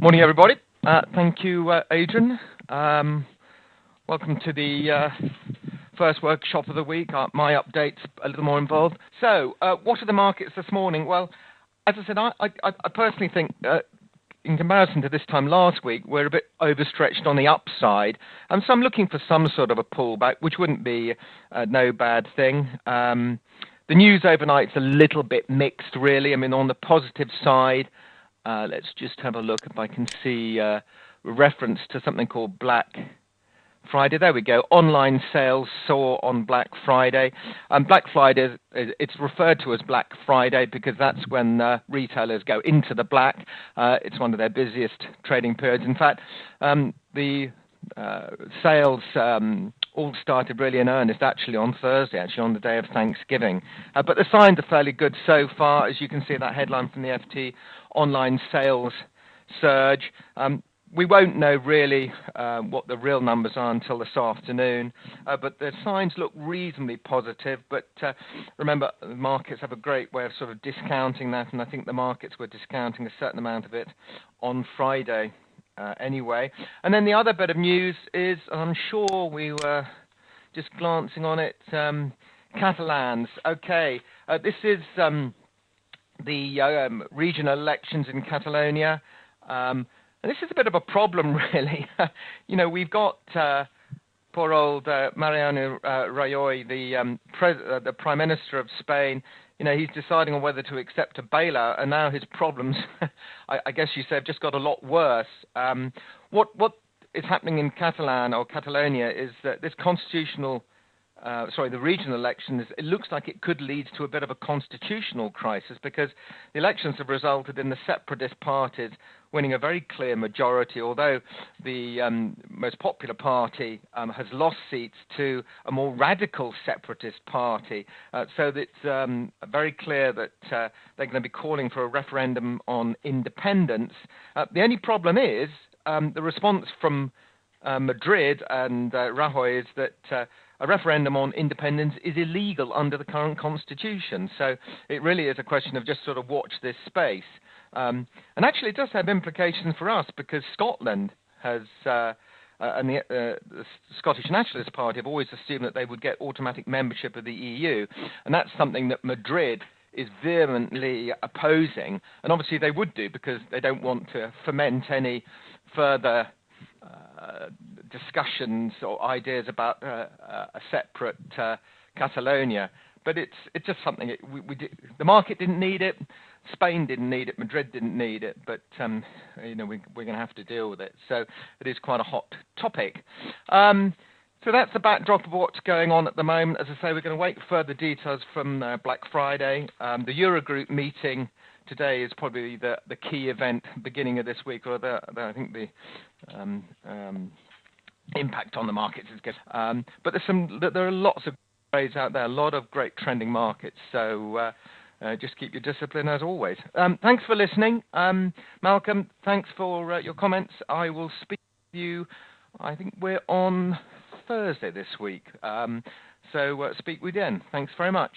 Morning, everybody. Thank you, Adrian. Welcome to the first workshop of the week. My update's a little more involved. So, what are the markets this morning? Well, as I said, I personally think, in comparison to this time last week, we're a bit overstretched on the upside. So I'm looking for some sort of a pullback, which wouldn't be no bad thing. The news overnight's a little bit mixed, really. I mean, on the positive side, let's just have a look if I can see reference to something called Black Friday. There we go. Online sales soar on Black Friday. Black Friday, it's referred to as Black Friday because that's when retailers go into the black. It's one of their busiest trading periods. In fact, the sales all started really in earnest actually on Thursday, actually on the day of Thanksgiving. But the signs are fairly good so far. As you can see, that headline from the FT, online sales surge. We won't know really what the real numbers are until this afternoon, but the signs look reasonably positive. But remember, the markets have a great way of sort of discounting that, and I think the markets were discounting a certain amount of it on Friday. Anyway, and then the other bit of news is, I'm sure we were just glancing on it, Catalans. Okay, this is the regional elections in Catalonia, and this is a bit of a problem, really. You know, we've got poor old Mariano Rajoy, the Prime Minister of Spain. You know, he's deciding on whether to accept a bailout, and now his problems, I guess you say, have just got a lot worse. What is happening in Catalonia is that this the regional elections, it looks like it could lead to a bit of a constitutional crisis because the elections have resulted in the separatist parties winning a very clear majority, although the most popular party has lost seats to a more radical separatist party. So it's very clear that they're going to be calling for a referendum on independence. The only problem is the response from Madrid and Rajoy is that a referendum on independence is illegal under the current constitution. So it really is a question of just sort of watch this space. And actually it does have implications for us because Scotland has, and the Scottish Nationalist Party have always assumed that they would get automatic membership of the EU. And that's something that Madrid is vehemently opposing. And obviously they would do because they don't want to foment any further discussions or ideas about a separate Catalonia, but it's just something the market didn't need it, Spain didn't need it, Madrid didn't need it, but you know, we're going to have to deal with it. So it is quite a hot topic. So that's the backdrop of what's going on at the moment. As I say, we're going to wait for further details from Black Friday. The Eurogroup meeting today is probably the key event beginning of this week, or I think the impact on the markets is good. But there are lots of trades out there, a lot of great trending markets. So just keep your discipline as always. Thanks for listening. Malcolm, thanks for your comments. I will speak to you, I think we're on Thursday this week. So speak with you then. Thanks very much.